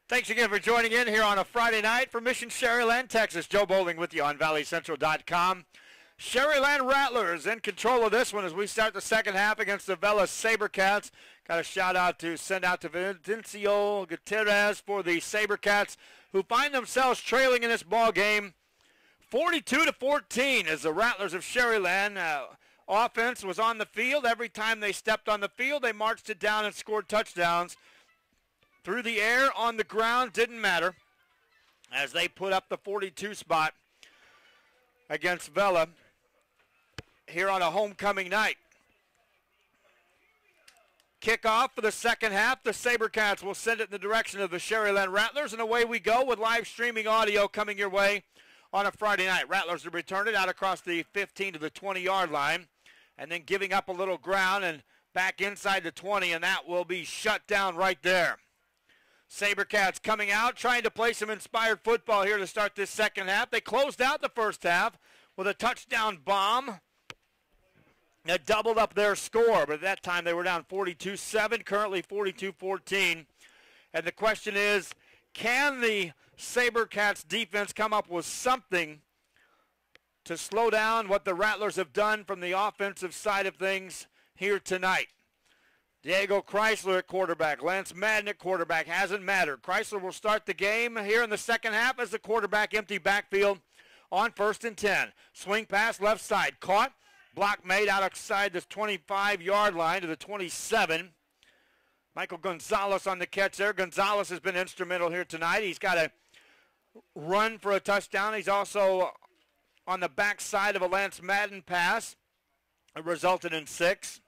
Thanks again for joining in here on a Friday night from Mission Sharyland, Texas. Joe Bowling with you on ValleyCentral.com. Sharyland Rattlers in control of this one as we start the second half against the Vela SaberCats. Got a send out to Vincencio Gutierrez for the SaberCats, who find themselves trailing in this ball game 42-14 as the Rattlers of Sharyland offense was on the field. Every time they stepped on the field, they marched it down and scored touchdowns. Through the air, on the ground, didn't matter as they put up the 42 spot against Vela here on a homecoming night. Kickoff for the second half. The SaberCats will send it in the direction of the Sharyland Rattlers, and away we go with live streaming audio coming your way on a Friday night. Rattlers will return it out across the 15 to the 20-yard line, and then giving up a little ground and back inside the 20, and that will be shut down right there. SaberCats coming out, trying to play some inspired football here to start this second half. They closed out the first half with a touchdown bomb that doubled up their score, but at that time they were down 42-7, currently 42-14. And the question is, can the SaberCats defense come up with something to slow down what the Rattlers have done from the offensive side of things here tonight? Diego Chrysler at quarterback, Lance Madden at quarterback, hasn't mattered. Chrysler will start the game here in the second half as the quarterback empty backfield on 1st and 10. Swing pass left side, caught, block made outside the 25-yard line to the 27. Michael Gonzalez on the catch there. Gonzalez has been instrumental here tonight. He's got a run for a touchdown. He's also on the backside of a Lance Madden pass. It resulted in 6.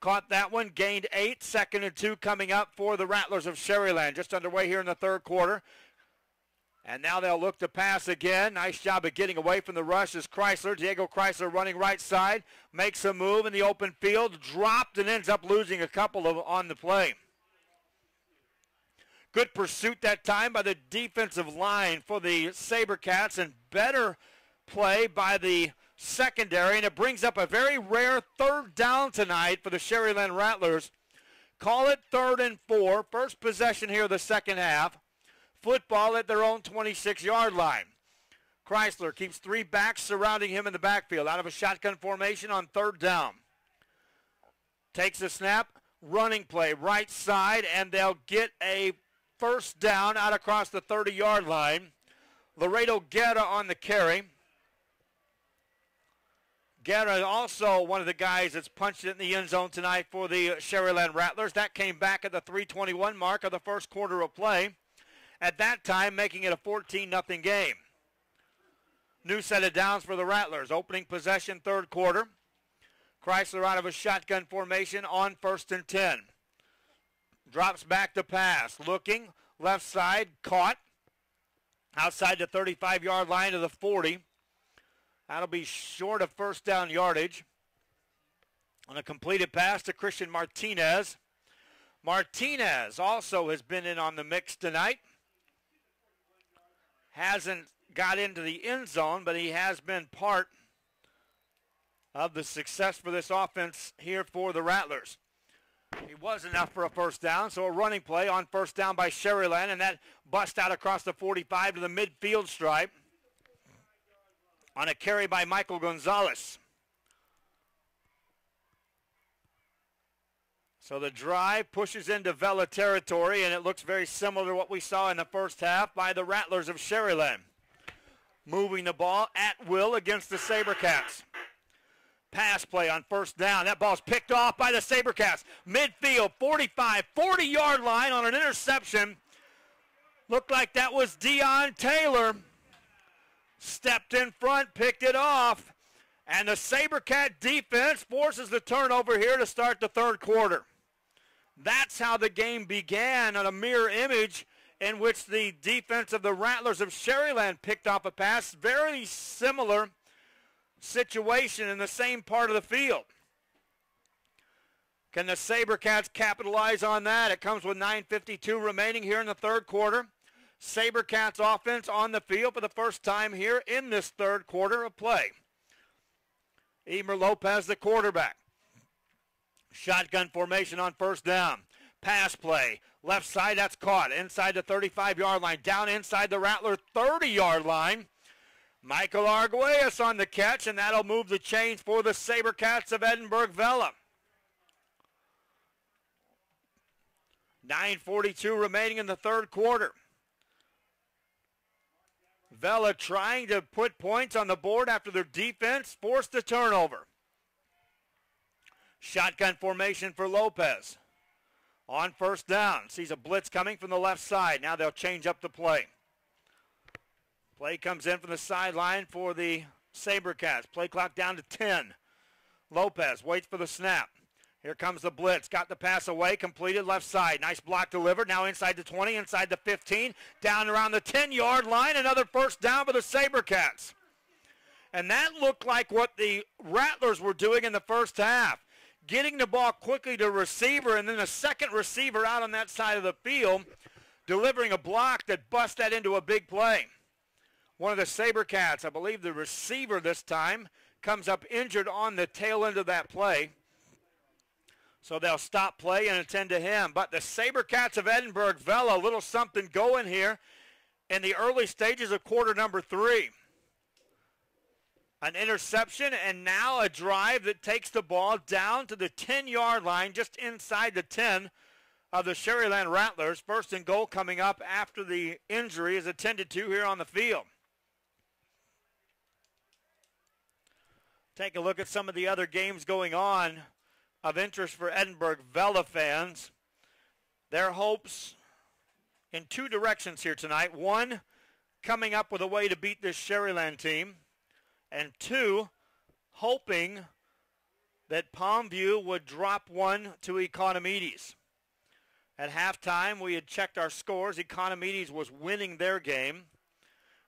Caught that one, gained 8, 2nd and 2 coming up for the Rattlers of Sharyland. Just underway here in the third quarter. And now they'll look to pass again. Nice job of getting away from the rush as Chrysler. Diego Chrysler running right side. Makes a move in the open field. Dropped and ends up losing a couple on the play. Good pursuit that time by the defensive line for the SaberCats, and better play by the secondary, and it brings up a very rare third down tonight for the Sharyland Rattlers. Call it 3rd and 4. First possession here of the second half. Football at their own 26-yard line. Chrysler keeps 3 backs surrounding him in the backfield out of a shotgun formation on 3rd down. Takes a snap, running play right side, and they'll get a first down out across the 30-yard line. Laredo Guerra on the carry. Guerra also one of the guys that's punched it in the end zone tonight for the Sharyland Rattlers. That came back at the 3:21 mark of the first quarter of play. At that time, making it a 14-0 game. New set of downs for the Rattlers. Opening possession, third quarter. Chrysler out of a shotgun formation on 1st and 10. Drops back to pass. Looking, left side, caught. Outside the 35-yard line to the 40. That'll be short of first down yardage. On a completed pass to Christian Martinez. Martinez also has been in on the mix tonight. Hasn't got into the end zone, but he has been part of the success for this offense here for the Rattlers. He was enough for a first down, so a running play on first down by Sharyland, and that bust out across the 45 to the midfield stripe on a carry by Michael Gonzalez. So the drive pushes into Vela territory, and it looks very similar to what we saw in the first half by the Rattlers of Sharyland. Moving the ball at will against the SaberCats. Pass play on first down. That ball's picked off by the SaberCats. Midfield, 45, 40-yard line on an interception. Looked like that was Dion Taylor. Stepped in front, picked it off. And the SaberCat defense forces the turnover here to start the third quarter. That's how the game began, on a mirror image in which the defense of the Rattlers of Sharyland picked off a pass. Very similar situation in the same part of the field. Can the SaberCats capitalize on that? It comes with 9:52 remaining here in the third quarter. SaberCats offense on the field for the first time here in this third quarter of play. Emer Lopez, the quarterback. Shotgun formation on first down. Pass play. Left side, that's caught. Inside the 35-yard line. Down inside the Rattler 30-yard line. Michael Arguelles on the catch, and that'll move the chains for the SaberCats of Edinburgh Vela. 9:42 remaining in the third quarter. Vela trying to put points on the board after their defense forced the turnover. Shotgun formation for Lopez. On first down, sees a blitz coming from the left side. Now they'll change up the play. Play comes in from the sideline for the SaberCats. Play clock down to 10. Lopez waits for the snap. Here comes the blitz. Got the pass away. Completed left side. Nice block delivered. Now inside the 20, inside the 15. Down around the 10-yard line. Another first down for the SaberCats. And that looked like what the Rattlers were doing in the first half. Getting the ball quickly to receiver, and then a second receiver out on that side of the field, delivering a block that busts that into a big play. One of the SaberCats, I believe the receiver this time, comes up injured on the tail end of that play. So they'll stop play and attend to him. But the SaberCats of Edinburgh Vela, a little something going here in the early stages of quarter number 3. An interception and now a drive that takes the ball down to the 10-yard line, just inside the 10 of the Sharyland Rattlers. First and goal coming up after the injury is attended to here on the field. Take a look at some of the other games going on of interest for Edinburgh Vela fans. Their hopes in two directions here tonight. One, coming up with a way to beat this Sharyland team. And two, hoping that Palmview would drop one to Economides. At halftime, we had checked our scores. Economides was winning their game.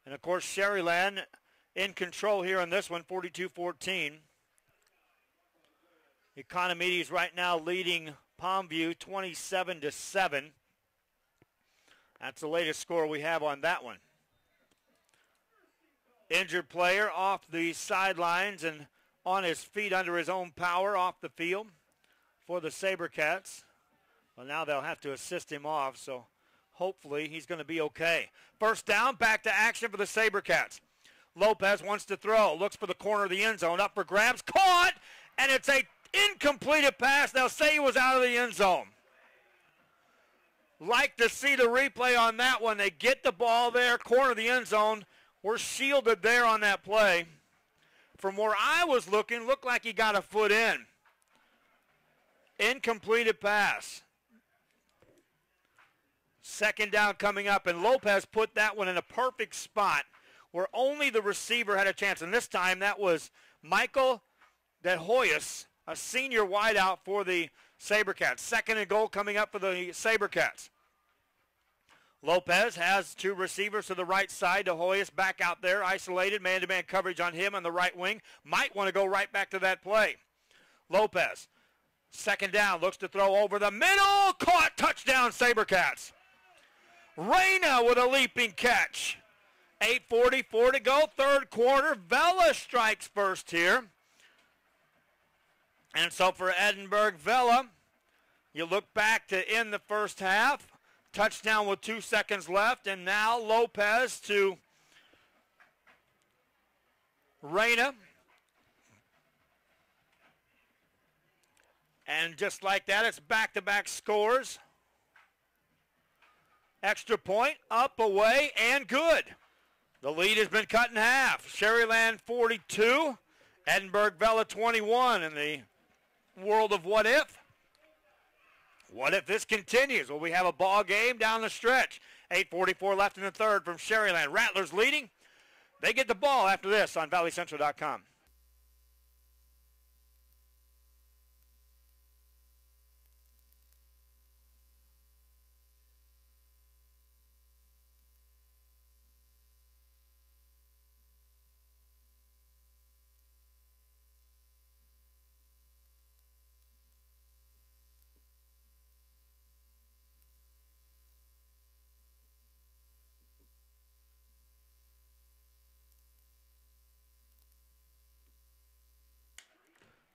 And, of course, Sharyland in control here on this one, 42-14. Economides right now leading Palmview 27-7. That's the latest score we have on that one. Injured player off the sidelines and on his feet under his own power off the field for the SaberCats. Well, now they'll have to assist him off, so hopefully he's going to be okay. First down, back to action for the SaberCats. Lopez wants to throw, looks for the corner of the end zone, up for grabs, caught, and it's a incompleted pass. They'll say he was out of the end zone. Like to see the replay on that one. They get the ball there, corner of the end zone. We're shielded there on that play. From where I was looking, looked like he got a foot in. Incompleted pass. Second down coming up, and Lopez put that one in a perfect spot where only the receiver had a chance. And this time that was Michael De Hoyos, a senior wideout for the SaberCats. Second and goal coming up for the SaberCats. Lopez has two receivers to the right side. De Hoyos back out there, isolated, man-to-man coverage on him on the right wing. Might want to go right back to that play. Lopez, second down, looks to throw over the middle. Caught, touchdown, SaberCats. Reyna with a leaping catch. 8:44 to go, third quarter. Vela strikes first here. And so for Edinburgh Vela, you look back to end the first half. Touchdown with 2 seconds left, and now Lopez to Reyna. And just like that, it's back-to-back scores. Extra point, up, away, and good. The lead has been cut in half. Sharyland 42, Edinburgh Vela 21 in the world of what if. What if this continues? Will we have a ball game down the stretch? 8:44 left in the third from Sharyland. Rattlers leading. They get the ball after this on valleycentral.com.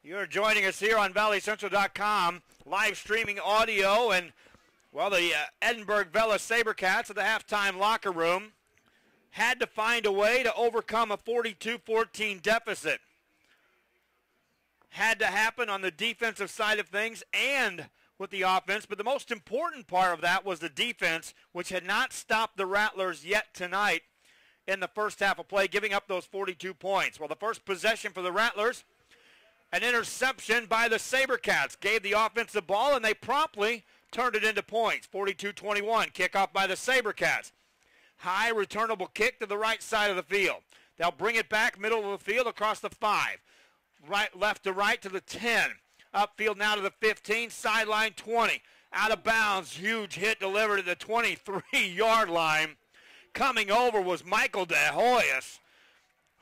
You're joining us here on valleycentral.com, live streaming audio, and Well, the Edinburgh Vela SaberCats at the halftime locker room had to find a way to overcome a 42-14 deficit. Had to happen on the defensive side of things and with the offense, but the most important part of that was the defense, which had not stopped the Rattlers yet tonight in the first half of play, giving up those 42 points. Well, the first possession for the Rattlers, an interception by the SaberCats, gave the offense the ball, and they promptly turned it into points. 42-21, kickoff by the SaberCats. High returnable kick to the right side of the field. They'll bring it back middle of the field across the 5. Right, left to right to the 10. Upfield now to the 15, sideline 20. Out of bounds, huge hit delivered at the 23-yard line. Coming over was Michael DeHoyas,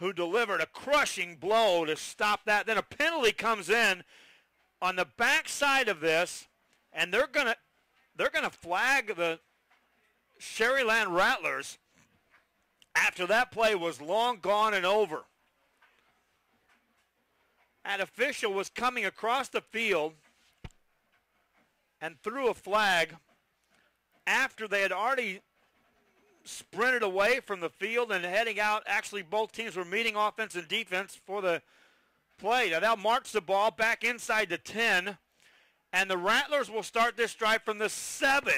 who delivered a crushing blow to stop that. Then a penalty comes in on the backside of this, and they're gonna flag the Sharyland Rattlers after that play was long gone and over. An official was coming across the field and threw a flag after they had already sprinted away from the field and heading out. Actually, both teams were meeting offense and defense for the play. Now they'll march the ball back inside the 10, and the Rattlers will start this drive from the 7.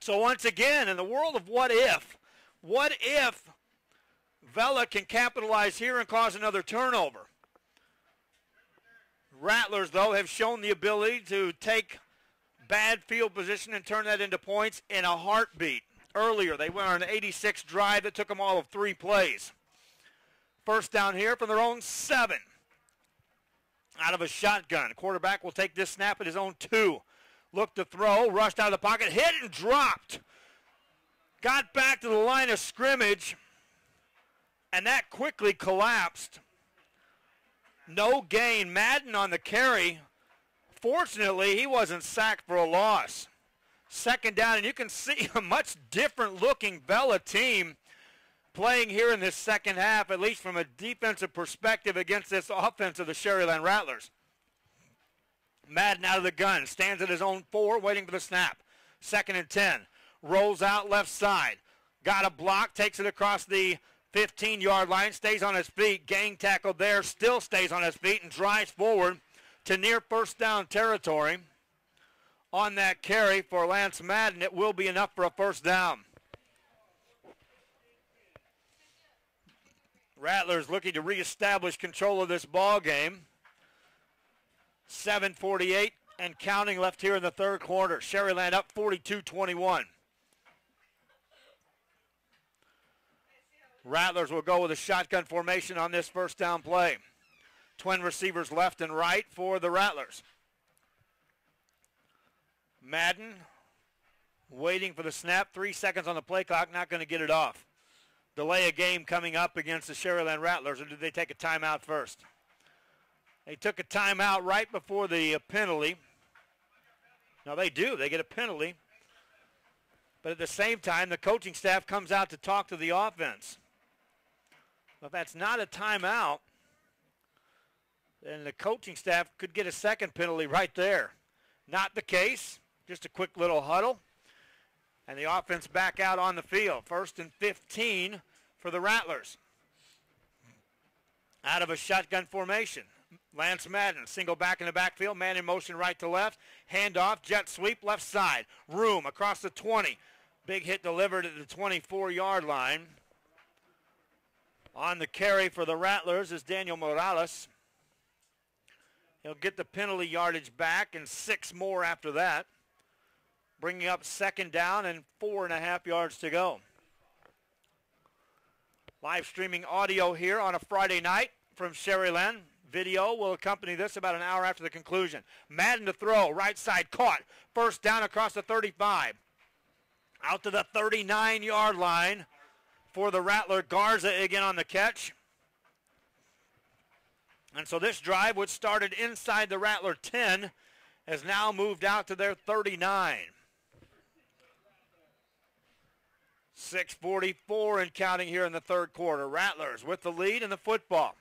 So once again, in the world of what if Vela can capitalize here and cause another turnover? Rattlers, though, have shown the ability to take bad field position and turn that into points in a heartbeat. Earlier, they went on an 86 drive that took them all of 3 plays. First down here from their own 7. Out of a shotgun. Quarterback will take this snap at his own 2. Looked to throw, rushed out of the pocket, hit and dropped. Got back to the line of scrimmage, and that quickly collapsed. No gain. Madden on the carry. Fortunately, he wasn't sacked for a loss. Second down, and you can see a much different looking Vela team playing here in this second half, at least from a defensive perspective against this offense of the Sharyland Rattlers. Madden out of the gun, stands at his own 4, waiting for the snap. 2nd and 10. Rolls out left side. Got a block, takes it across the 15-yard line, stays on his feet. Gang tackle there, still stays on his feet and drives forward to near first down territory. On that carry for Lance Madden, it will be enough for a first down. Rattlers looking to reestablish control of this ball game. 7:48 and counting left here in the third quarter. Sharyland up 42-21. Rattlers will go with a shotgun formation on this first down play. Twin receivers left and right for the Rattlers. Madden waiting for the snap. 3 seconds on the play clock, not going to get it off. Delay a game coming up against the Sharyland Rattlers, or did they take a timeout first? They took a timeout right before the penalty. Now they do. They get a penalty. But at the same time, the coaching staff comes out to talk to the offense. If that's not a timeout, then the coaching staff could get a second penalty right there. Not the case. Just a quick little huddle. And the offense back out on the field. 1st and 15 for the Rattlers. Out of a shotgun formation. Lance Madden, single back in the backfield, man in motion right to left. Handoff, jet sweep, left side. Room across the 20. Big hit delivered at the 24-yard line. On the carry for the Rattlers is Daniel Morales. He'll get the penalty yardage back and 6 more after that. Bringing up 2nd down and 4.5 yards to go. Live streaming audio here on a Friday night from Sharyland. Video will accompany this about an hour after the conclusion. Madden to throw, right side caught. First down across the 35. Out to the 39-yard line for the Rattler. Garza again on the catch. And so this drive, which started inside the Rattler 10, has now moved out to their 39. 6:44 and counting here in the third quarter. Rattlers with the lead in the football.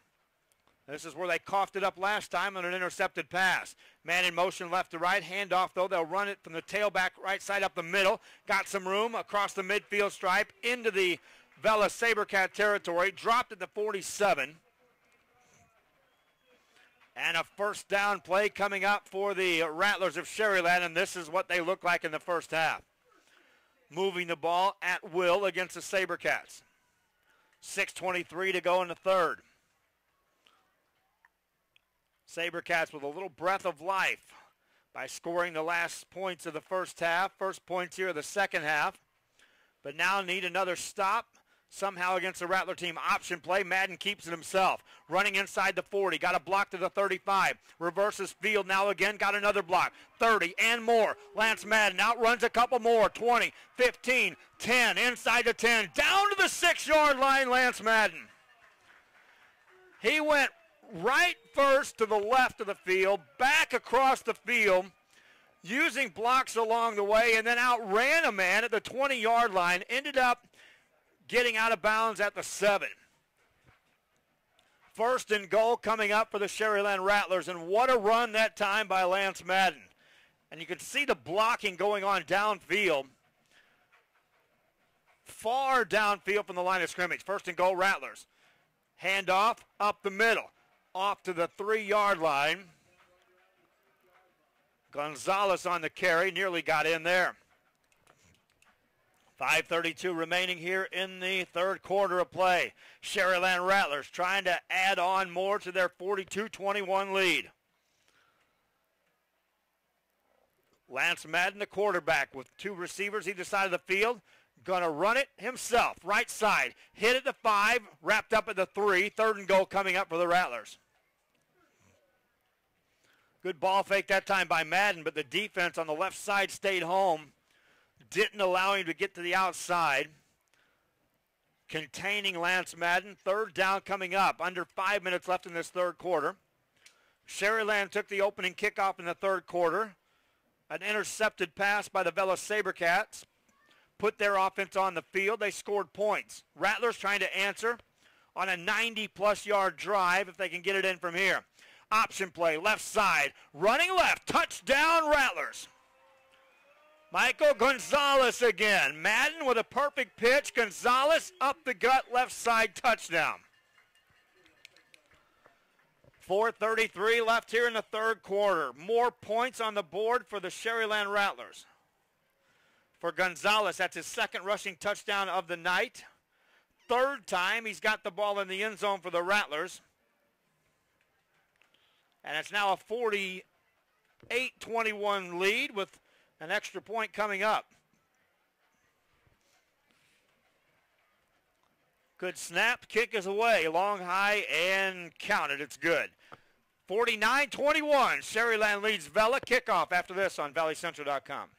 This is where they coughed it up last time on an intercepted pass. Man in motion left to right. Handoff, though. They'll run it from the tailback right side up the middle. Got some room across the midfield stripe into the Vela Sabercat territory. Dropped at the 47. And a first down play coming up for the Rattlers of Sharyland, and this is what they look like in the first half. Moving the ball at will against the Sabercats. 6:23 to go in the third. Sabercats with a little breath of life by scoring the last points of the first half. First points here of the second half. But now need another stop somehow against the Rattler team. Option play. Madden keeps it himself. Running inside the 40. Got a block to the 35. Reverses field now again. Got another block. 30 and more. Lance Madden outruns a couple more. 20, 15, 10. Inside the 10. Down to the 6-yard line, Lance Madden. He went right first to the left of the field, back across the field, using blocks along the way, and then outran a man at the 20-yard line. Ended up getting out of bounds at the 7. First and goal coming up for the Sharyland Rattlers, and what a run that time by Lance Madden. And you can see the blocking going on downfield, far downfield from the line of scrimmage. First and goal, Rattlers. Handoff up the middle, off to the 3-yard line. Gonzalez on the carry, nearly got in there. 5:32 remaining here in the third quarter of play. Sharyland Rattlers trying to add on more to their 42-21 lead. Lance Madden, the quarterback, with 2 receivers either side of the field. Gonna run it himself, right side. Hit at the 5, wrapped up at the 3. Third and goal coming up for the Rattlers. Good ball fake that time by Madden, but the defense on the left side stayed home. Didn't allow him to get to the outside. Containing Lance Madden. Third down coming up. Under 5 minutes left in this third quarter. Sharyland took the opening kickoff in the third quarter. An intercepted pass by the Vela Sabercats put their offense on the field. They scored points. Rattlers trying to answer on a 90-plus yard drive if they can get it in from here. Option play, left side, running left, touchdown Rattlers. Michael Gonzalez again. Madden with a perfect pitch. Gonzalez up the gut, left side, touchdown. 4:33 left here in the third quarter. More points on the board for the Sharyland Rattlers. For Gonzalez, that's his second rushing touchdown of the night. Third time he's got the ball in the end zone for the Rattlers. And it's now a 48-21 lead with an extra point coming up. Good snap, kick is away, long, high, and counted. It's good. 49-21, Sharyland leads Vela. Kickoff after this on valleycentral.com.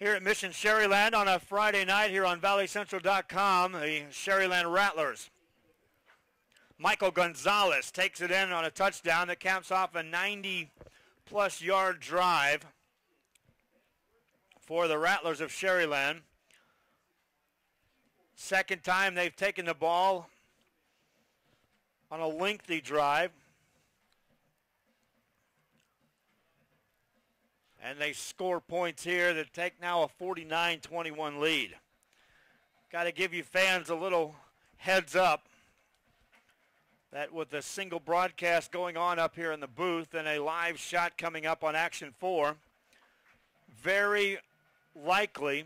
Here at Mission Sharyland on a Friday night here on valleycentral.com, the Sharyland Rattlers. Michael Gonzalez takes it in on a touchdown that caps off a 90-plus yard drive for the Rattlers of Sharyland. Second time they've taken the ball on a lengthy drive. And they score points here that take now a 49-21 lead. Got to give you fans a little heads up that with a single broadcast going on up here in the booth and a live shot coming up on Action 4, very likely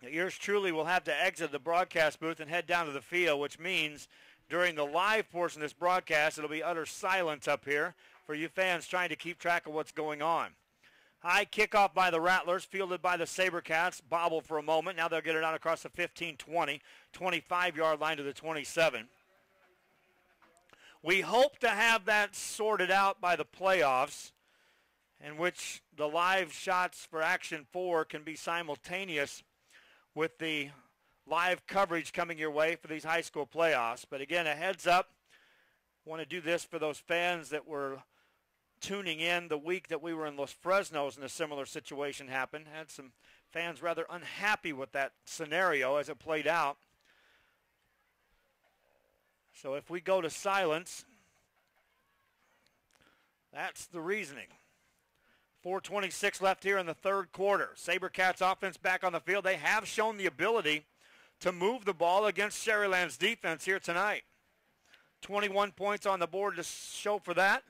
that yours truly will have to exit the broadcast booth and head down to the field, which means During the live portion of this broadcast, it'll be utter silence up here for you fans trying to keep track of what's going on. High kickoff by the Rattlers, fielded by the SaberCats. Bobble for a moment. Now they'll get it out across the 15-20, 25-yard line to the 27. We hope to have that sorted out by the playoffs, in which the live shots for Action 4 can be simultaneous with the live coverage coming your way for these high school playoffs. But again, a heads up, want to do this for those fans that were tuning in the week that we were in Los Fresnos and a similar situation happened. Had some fans rather unhappy with that scenario as it played out. So if we go to silence, that's the reasoning. 4:26 left here in the third quarter. SaberCats offense back on the field. They have shown the ability to move the ball against Sharyland's defense here tonight. 21 points on the board to show for that.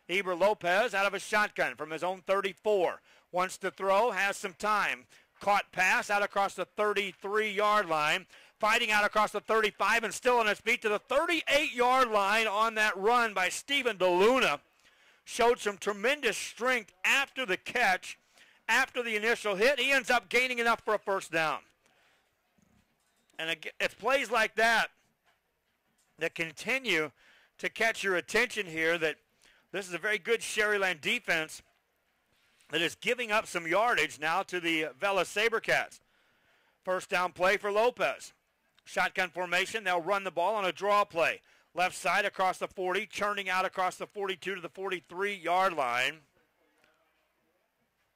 Eber Lopez out of a shotgun from his own 34. Wants to throw, has some time. Caught pass out across the 33-yard line. Fighting out across the 35 and still on his feet to the 38-yard line on that run by Steven DeLuna. Showed some tremendous strength after the catch, after the initial hit. He ends up gaining enough for a first down. And it's plays like that that continue to catch your attention here, that this is a very good Sharyland defense that is giving up some yardage now to the Vela SaberCats. First down play for Lopez. Shotgun formation. They'll run the ball on a draw play. Left side across the 40, churning out across the 42 to the 43-yard line.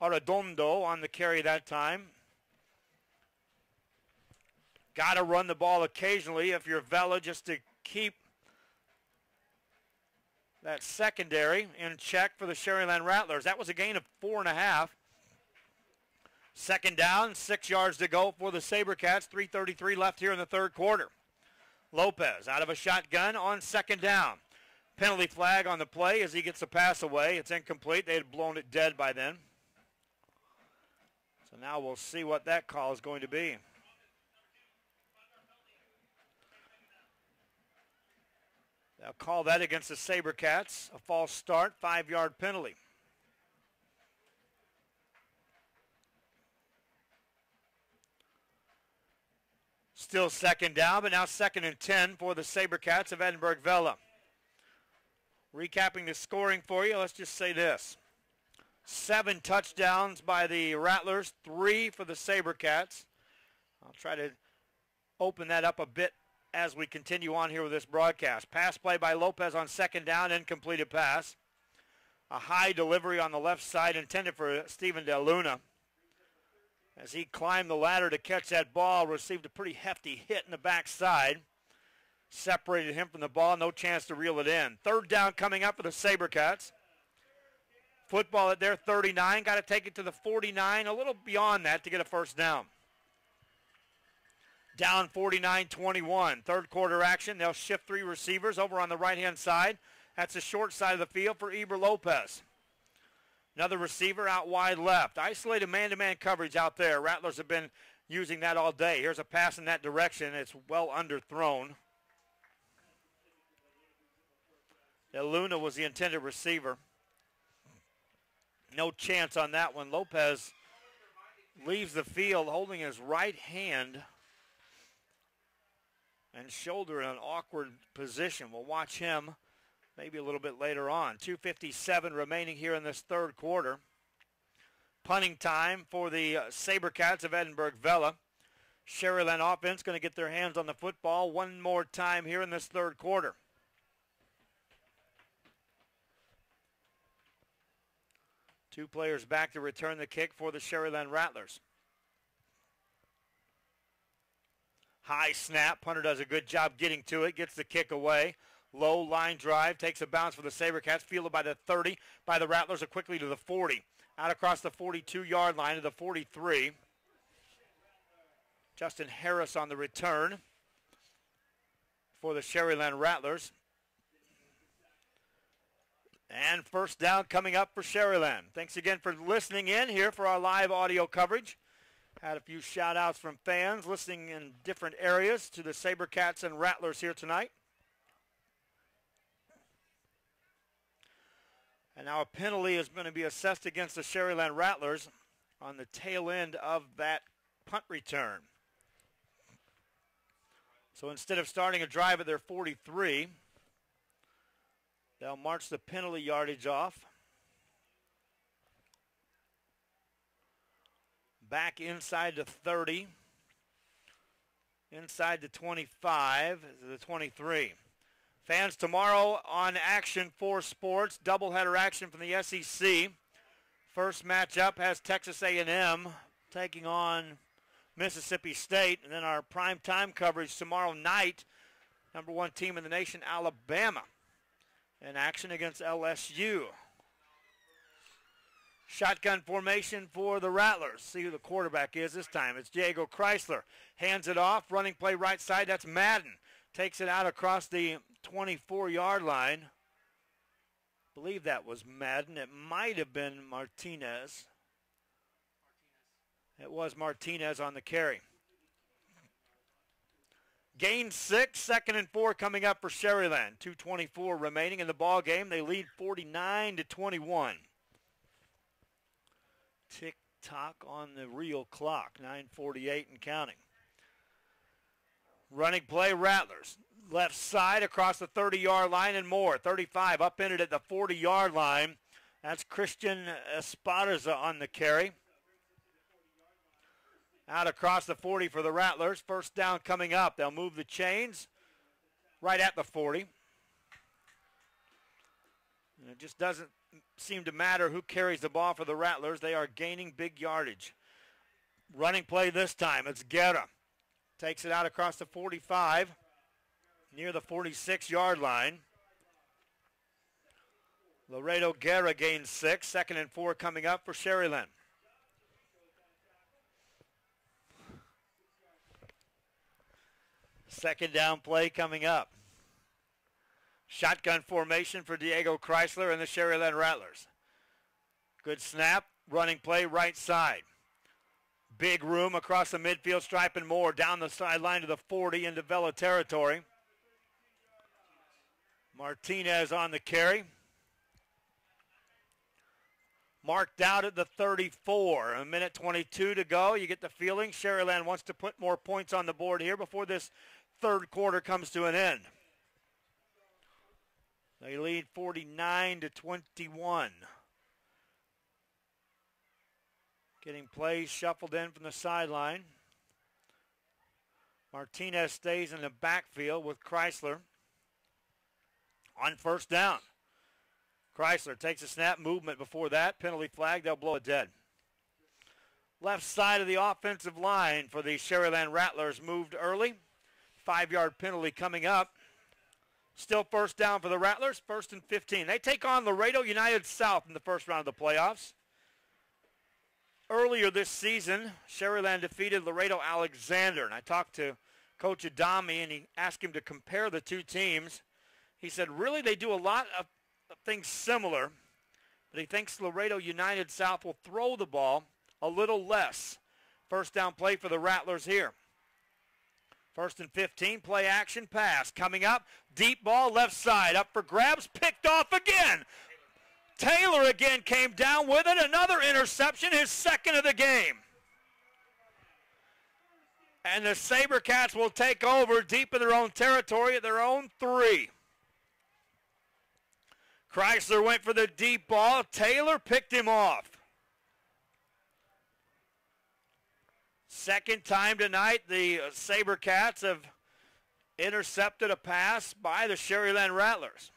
Arredondo on the carry that time. Got to run the ball occasionally if you're Vela, just to keep that secondary in check for the Sharyland Rattlers. That was a gain of 4.5. Second down, 6 yards to go for the SaberCats. 3:33 left here in the third quarter. Lopez out of a shotgun on second down. Penalty flag on the play as he gets the pass away. It's incomplete. They had blown it dead by then. So now we'll see what that call is going to be. They'll call that against the SaberCats. A false start, 5-yard penalty. Still second down, but now 2nd and 10 for the SaberCats of Edinburgh Vela. Recapping the scoring for you, let's just say this. 7 touchdowns by the Rattlers, 3 for the SaberCats. I'll try to open that up a bit as we continue on here with this broadcast. Pass play by Lopez on second down, incompleted pass. A high delivery on the left side intended for Steven DeLuna. As he climbed the ladder to catch that ball, received a pretty hefty hit in the backside. Separated him from the ball, no chance to reel it in. Third down coming up for the SaberCats. Football at their 39, got to take it to the 49, a little beyond that to get a first down. Down 49-21. Third quarter action. They'll shift 3 receivers over on the right-hand side. That's the short side of the field for Eber Lopez. Another receiver out wide left. Isolated man-to-man coverage out there. Rattlers have been using that all day. Here's a pass in that direction. It's well underthrown. Luna was the intended receiver. No chance on that one. Lopez leaves the field holding his right hand and shoulder in an awkward position. We'll watch him maybe a little bit later on. 2:57 remaining here in this third quarter. Punting time for the SaberCats of Edinburgh Vela. Sharyland offense going to get their hands on the football one more time here in this third quarter. Two players back to return the kick for the Sharyland Rattlers. High snap. Punter does a good job getting to it. Gets the kick away. Low line drive. Takes a bounce for the SaberCats. Fielded by the 30. By the Rattlers quickly to the 40. Out across the 42-yard line to the 43. Justin Harris on the return for the Sharyland Rattlers. And first down coming up for Sharyland. Thanks again for listening in here for our live audio coverage. Had a few shout-outs from fans listening in different areas to the SaberCats and Rattlers here tonight. And now a penalty is going to be assessed against the Sharyland Rattlers on the tail end of that punt return. So instead of starting a drive at their 43, they'll march the penalty yardage off. Back inside the 30. Inside the 25, the 23. Fans, tomorrow on Action 4 Sports, doubleheader action from the SEC. First matchup has Texas A&M taking on Mississippi State. And then our primetime coverage tomorrow night, number 1 team in the nation, Alabama, in action against LSU. Shotgun formation for the Rattlers. See who the quarterback is this time. It's Diego Chrysler. Hands it off. Running play right side. That's Madden. Takes it out across the 24-yard line. I believe that was Madden. It might have been Martinez. It was Martinez on the carry. Gain 6. 2nd and 4 coming up for Sharyland. 2:24 remaining in the ball game. They lead 49-21. Tick-tock on the real clock, 9:48 and counting. Running play, Rattlers. Left side across the 30-yard line and more. 35 up in it at the 40-yard line. That's Christian Esparza on the carry. Out across the 40 for the Rattlers. First down coming up. They'll move the chains right at the 40. And it just doesn't seem to matter who carries the ball for the Rattlers. They are gaining big yardage. Running play this time. It's Guerra. Takes it out across the 45 near the 46-yard line. Laredo Guerra gains 6. 2nd and 4 coming up for Sharyland. Second down play coming up. Shotgun formation for Diego Chrysler and the Sharyland Rattlers. Good snap. Running play right side. Big room across the midfield stripe and more. Down the sideline to the 40 into Vela territory. Martinez on the carry. Marked out at the 34. A minute 22 to go. You get the feeling Sharyland wants to put more points on the board here before this third quarter comes to an end. They lead 49-21. Getting plays shuffled in from the sideline. Martinez stays in the backfield with Chrysler on first down. Chrysler takes a snap, movement before that. Penalty flag, they'll blow it dead. Left side of the offensive line for the Sharyland Rattlers moved early. 5-yard penalty coming up. Still first down for the Rattlers, 1st and 15. They take on Laredo United South in the first round of the playoffs. Earlier this season, Sharyland defeated Laredo Alexander. And I talked to Coach Adami, and he asked him to compare the two teams. He said, really, they do a lot of things similar, but he thinks Laredo United South will throw the ball a little less. First down play for the Rattlers here. 1st and 15, play action pass. Coming up, deep ball left side. Up for grabs, picked off again. Taylor again came down with it. Another interception, his 2nd of the game. And the SaberCats will take over deep in their own territory at their own 3. Chrysler went for the deep ball. Taylor picked him off. Second time tonight, the SaberCats have intercepted a pass by the Sharyland Rattlers.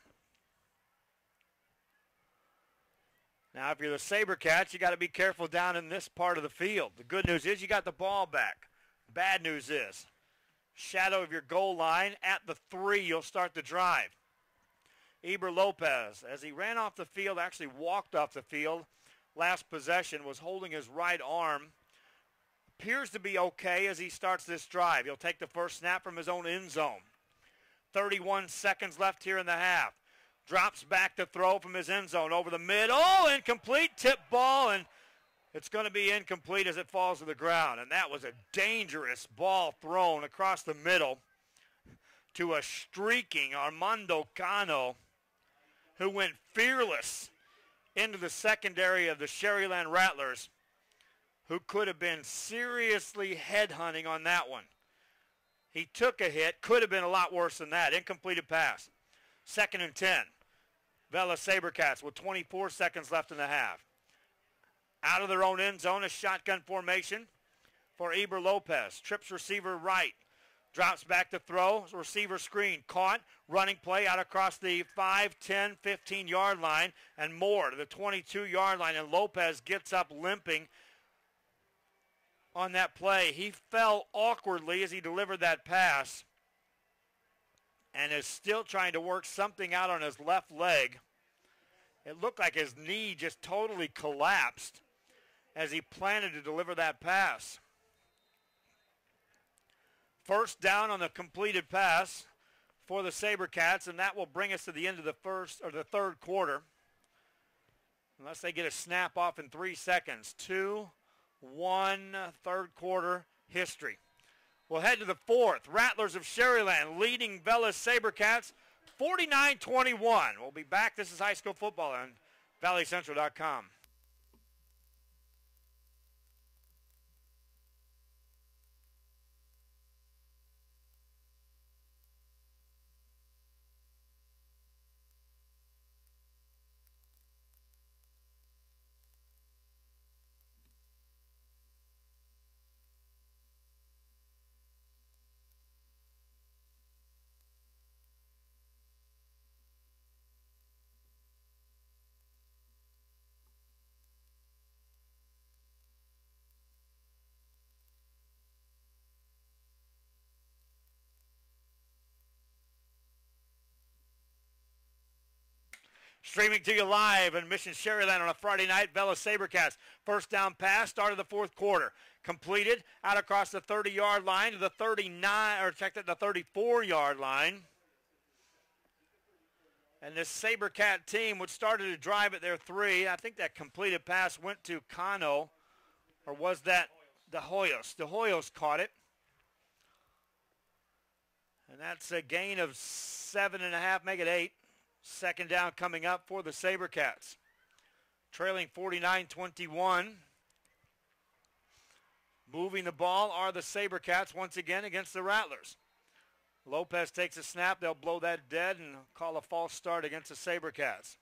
Now, if you're the SaberCats, you got to be careful down in this part of the field. The good news is you got the ball back. Bad news is, shadow of your goal line at the 3, you'll start the drive. Eber Lopez, as he ran off the field, actually walked off the field. Last possession, was holding his right arm. Appears to be okay as he starts this drive. He'll take the first snap from his own end zone. 31 seconds left here in the half. Drops back to throw from his end zone over the middle. Incomplete, tip ball, and it's going to be incomplete as it falls to the ground. And that was a dangerous ball thrown across the middle to a streaking Armando Cano, who went fearless into the secondary of the Sharyland Rattlers, who could have been seriously headhunting on that one. He took a hit, could have been a lot worse than that. Incompleted pass. 2nd and 10. Vela Sabercats with 24 seconds left in the half. Out of their own end zone, a shotgun formation for Eber Lopez. Trips receiver right. Drops back to throw. Receiver screen. Caught. Running play out across the 5, 10, 15-yard line and more to the 22-yard line. And Lopez gets up limping on that play. He fell awkwardly as he delivered that pass and is still trying to work something out on his left leg. It looked like his knee just totally collapsed as he planted to deliver that pass. First down on the completed pass for the Sabercats, and that will bring us to the end of the third quarter. Unless they get a snap off in 3 seconds. 2-1 third quarter history. We'll head to the fourth. Rattlers of Sharyland leading Vela Sabercats 49-21. We'll be back. This is high school football on valleycentral.com. Streaming to you live in Mission Sharyland on a Friday night, Vela Sabercats. First down pass, start of the fourth quarter. Completed out across the 30-yard line to the 34-yard line. And this Sabercat team, which started to drive at their 3, I think that completed pass went to Cano, or was that De Hoyos? De Hoyos caught it. And that's a gain of 7.5, make it 8. Second down coming up for the Sabercats. Trailing 49-21. Moving the ball are the Sabercats once again against the Rattlers. Lopez takes a snap. They'll blow that dead and call a false start against the Sabercats.